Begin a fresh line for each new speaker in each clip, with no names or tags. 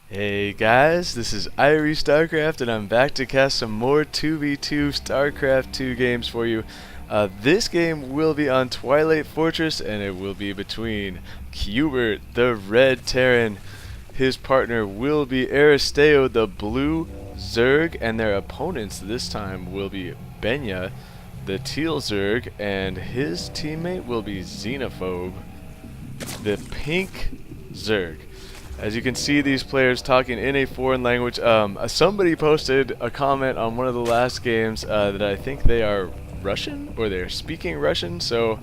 Hey guys, this is Irie StarCraft and I'm back to cast some more 2v2 StarCraft 2 games for you. This game will be on Twilight Fortress and it will be between Cubert, the red Terran. His partner will be Aristeo, the blue Zerg, and their opponents this time will be Benya, the teal Zerg, and his teammate will be XenoPhobe, the pink Zerg. As you can see, these players talking in a foreign language. Somebody posted a comment on one of the last games that I think they are Russian, or they're speaking Russian, so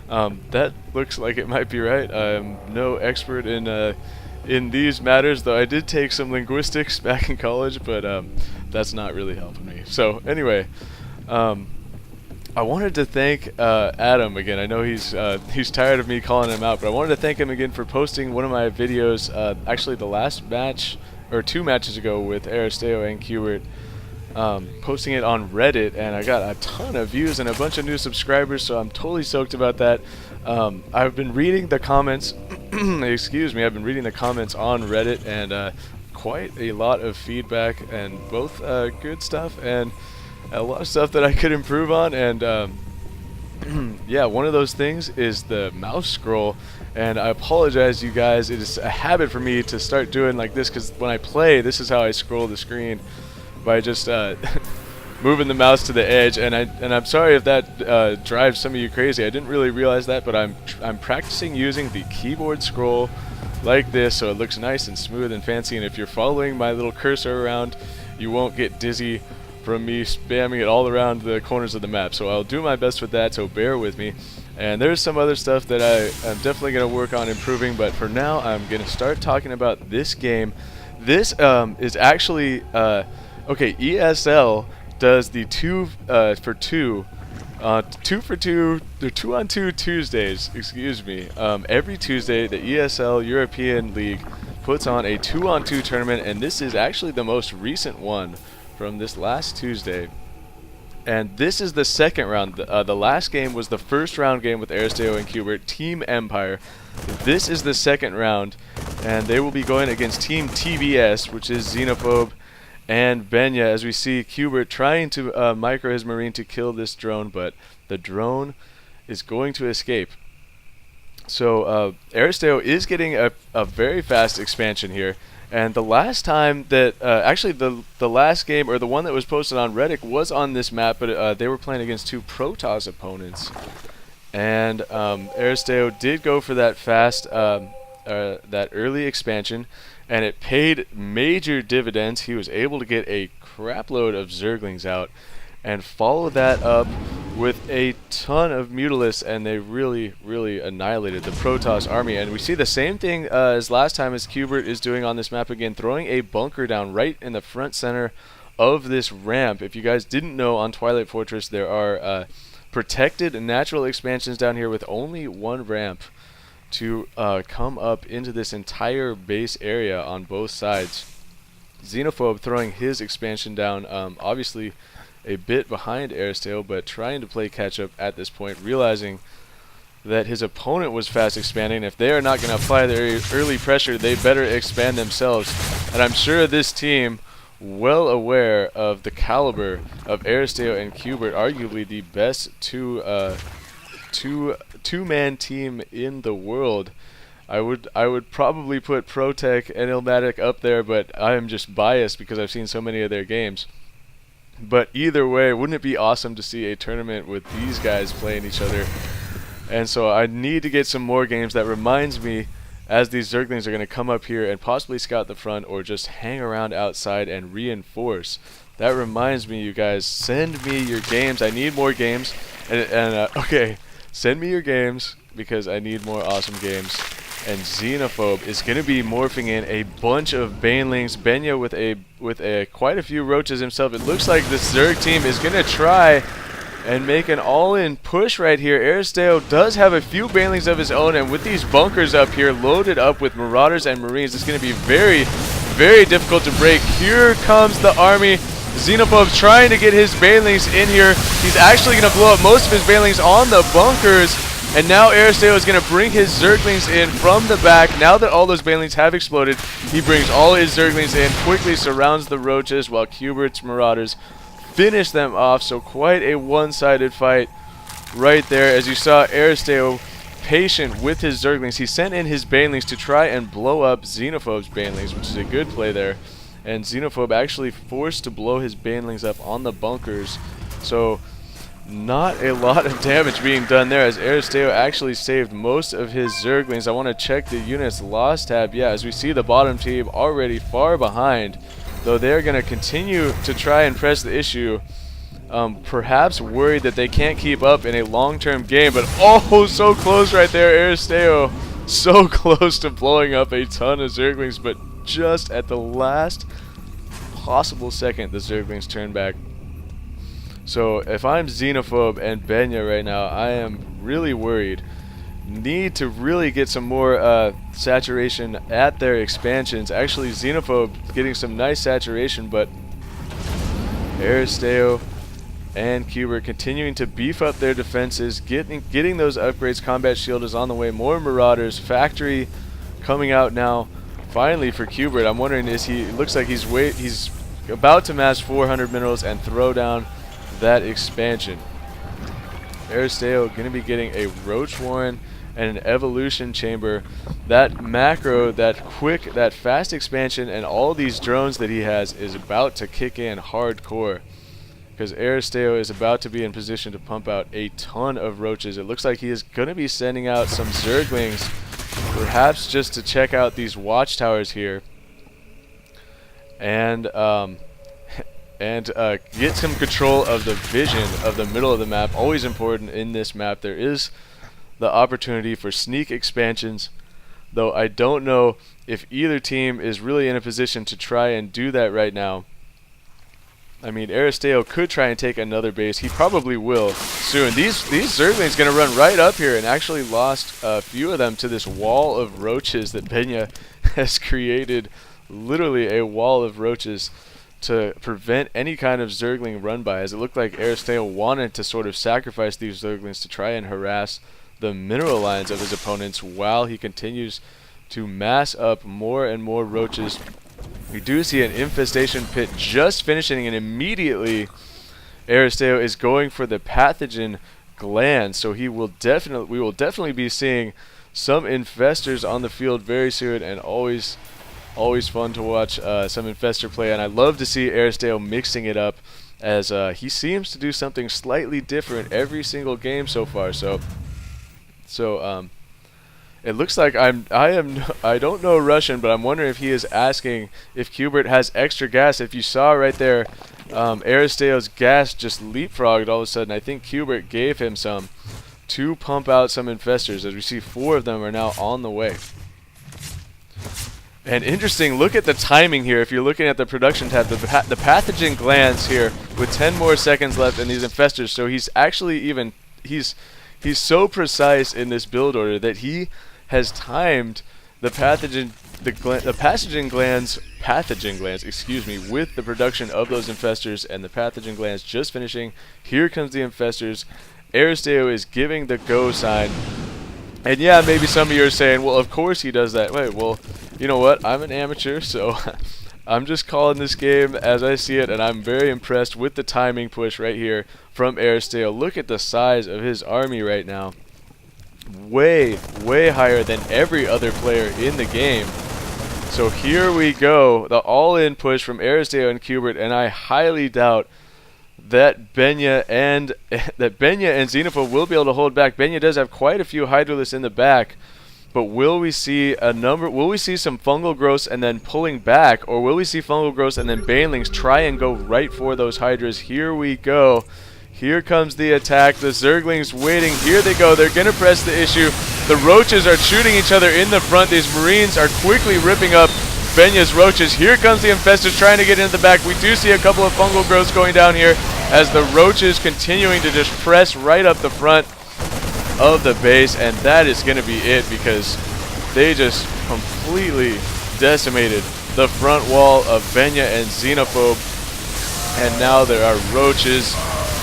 that looks like it might be right. I'm no expert in these matters, though I did take some linguistics back in college, but that's not really helping me. So anyway, I wanted to thank Adam again. I know he's tired of me calling him out, but I wanted to thank him again for posting one of my videos, actually the last match, or 2 matches ago with Aristeo and Cubert, posting it on Reddit, and I got a ton of views and a bunch of new subscribers, so I'm totally stoked about that. I've been reading the comments, excuse me, I've been reading the comments on Reddit, and quite a lot of feedback, and both good stuff and a lot of stuff that I could improve on, and yeah, one of those things is the mouse scroll, and I apologize you guys, it is a habit for me to start doing like this, because when I play, this is how I scroll the screen, by just moving the mouse to the edge, and I'm sorry if that drives some of you crazy. I didn't really realize that, but I'm practicing using the keyboard scroll like this, so it looks nice and smooth and fancy, and if you're following my little cursor around, you won't get dizzy from me spamming it all around the corners of the map. So I'll do my best with that, so bear with me. And there's some other stuff that I'm definitely going to work on improving, but for now I'm going to start talking about this game. This is actually, okay, ESL does the 2 for 2 2-on-2 Tuesdays, excuse me. Every Tuesday the ESL European League puts on a 2-on-2 tournament, and this is actually the most recent one from this last Tuesday, and this is the second round. The last game was the first round game with Aristeo and Cubert, Team Empire. This is the second round, and they will be going against Team TBS, which is XenoPhobe and Benya, as we see Cubert trying to micro his Marine to kill this drone, but the drone is going to escape. So Aristeo is getting a very fast expansion here. And the last time that, actually the last game, or the one that was posted on Reddit, was on this map, but they were playing against 2 Protoss opponents. And Aristeo did go for that fast, that early expansion, and it paid major dividends. He was able to get a crapload of Zerglings out, and follow that up with a ton of Mutalisks, and they really, really annihilated the Protoss army. And we see the same thing as last time as Cubert is doing on this map again, throwing a bunker down right in the front center of this ramp. If you guys didn't know, on Twilight Fortress there are protected natural expansions down here with only 1 ramp to come up into this entire base area on both sides. XenoPhobe throwing his expansion down, obviously a bit behind Aristeo, but trying to play catch up at this point, realizing that his opponent was fast expanding. If they are not going to apply their early pressure, they better expand themselves. And I'm sure this team, well aware of the caliber of Aristeo and Cubert, arguably the best two-man team in the world. I would probably put Protech and Illmatic up there, but I am just biased because I've seen so many of their games. But either way, wouldn't it be awesome to see a tournament with these guys playing each other? And so I need to get some more games. That reminds me, as these Zerglings are going to come up here and possibly scout the front or just hang around outside and reinforce. That reminds me, you guys, send me your games. I need more games. Okay, send me your games because I need more awesome games. And XenoPhobe is going to be morphing in a bunch of Banelings. Benya with quite a few roaches himself. It looks like the Zerg team is going to try and make an all-in push right here. Aristeo does have a few Banelings of his own, and with these bunkers up here loaded up with Marauders and Marines, it's going to be very, very difficult to break. Here comes the army. XenoPhobe trying to get his Banelings in here. He's actually going to blow up most of his Banelings on the bunkers. And now Aristeo is going to bring his Zerglings in from the back. Now that all those Banelings have exploded, he brings all his Zerglings in, quickly surrounds the roaches while Cubert's Marauders finish them off. So quite a one-sided fight right there. As you saw, Aristeo patient with his Zerglings. He sent in his Banelings to try and blow up XenoPhobe's Banelings, which is a good play there. And XenoPhobe actually forced to blow his Banelings up on the bunkers. So not a lot of damage being done there, as Aristeo actually saved most of his Zerglings. I want to check the units lost tab. Yeah, as we see the bottom team already far behind, though they're going to continue to try and press the issue. Perhaps worried that they can't keep up in a long-term game, but oh, so close right there, Aristeo. So close to blowing up a ton of Zerglings, but just at the last possible second, the Zerglings turn back. So if I'm XenoPhobe and Benya right now, I am really worried. Need to really get some more saturation at their expansions. Actually, XenoPhobe getting some nice saturation, but Aristeo and Cubert continuing to beef up their defenses, getting those upgrades. Combat Shield is on the way. More Marauders. Factory coming out now. Finally for Cubert. I'm wondering, looks like he's about to mass 400 minerals and throw down that expansion. Aristeo going to be getting a Roach Warren and an Evolution Chamber. That macro, that fast expansion, and all these drones that he has is about to kick in hardcore, because Aristeo is about to be in position to pump out a ton of roaches. It looks like he is going to be sending out some Zerglings, perhaps just to check out these watchtowers here, and get some control of the vision of the middle of the map. Always important in this map. There is the opportunity for sneak expansions, though I don't know if either team is really in a position to try and do that right now. I mean, Aristeo could try and take another base. He probably will soon. These Zerglings going to run right up here, and actually lost a few of them to this wall of roaches that Benya has created. Literally a wall of roaches to prevent any kind of Zergling run by, as it looked like Aristeo wanted to sort of sacrifice these Zerglings to try and harass the mineral lines of his opponents while he continues to mass up more and more roaches. We do see an infestation pit just finishing, and immediately Aristeo is going for the pathogen gland. So we will definitely be seeing some infestors on the field very soon, and always fun to watch some infestor play. And I love to see Aristeo mixing it up, as he seems to do something slightly different every single game so far. So it looks like I don't know Russian, but I'm wondering if he is asking if Cubert has extra gas. If you saw right there, Aristeo's gas just leapfrogged all of a sudden. I think Cubert gave him some to pump out some infestors, as we see 4 of them are now on the way. And interesting, look at the timing here. If you're looking at the production tab, the pathogen glands here with 10 more seconds left in these infestors. So he's actually he's so precise in this build order that he has timed the pathogen glands, excuse me, with the production of those infestors, and the pathogen glands just finishing. Here comes the infestors. Aristeo is giving the go sign. And yeah, maybe some of you are saying, well, of course he does that. Wait, well, you know what? I'm an amateur, so I'm just calling this game as I see it, and I'm very impressed with the timing push right here from Aristeo. Look at the size of his army right now. Way higher than every other player in the game. So here we go, the all-in push from Aristeo and Cubert, and I highly doubt that Benya and XenoPhobe will be able to hold back. Benya does have quite a few Hydralisks in the back, but will we see will we see some fungal growths and then pulling back, or will we see fungal growths and then Banelings try and go right for those Hydras? Here we go. Here comes the attack. The Zerglings waiting. Here they go. They're going to press the issue. The Roaches are shooting each other in the front. These Marines are quickly ripping up Benya's Roaches. Here comes the Infestors trying to get into the back. We do see a couple of fungal growths going down here as the Roaches continuing to just press right up the front of the base, and that is going to be it, because they just completely decimated the front wall of Benya and XenoPhobe, and now there are Roaches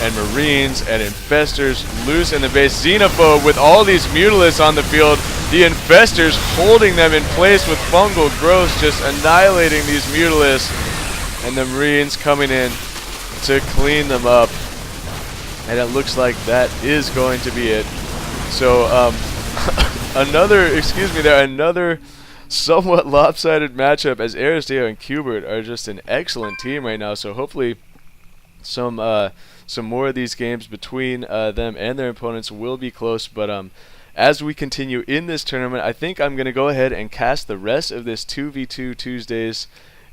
and Marines and Infestors loose in the base. XenoPhobe with all these Mutalisks on the field. The Infestors holding them in place with fungal growths, just annihilating these Mutalisks. And the Marines coming in to clean them up. And it looks like that is going to be it. So, another somewhat lopsided matchup, as Aristeo and Cubert are just an excellent team right now. So hopefully some more of these games between them and their opponents will be close. But as we continue in this tournament, I think I'm going to go ahead and cast the rest of this 2v2 Tuesdays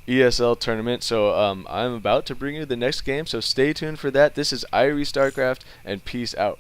ESL tournament. So I'm about to bring you the next game, so stay tuned for that. This is Irie StarCraft, and peace out.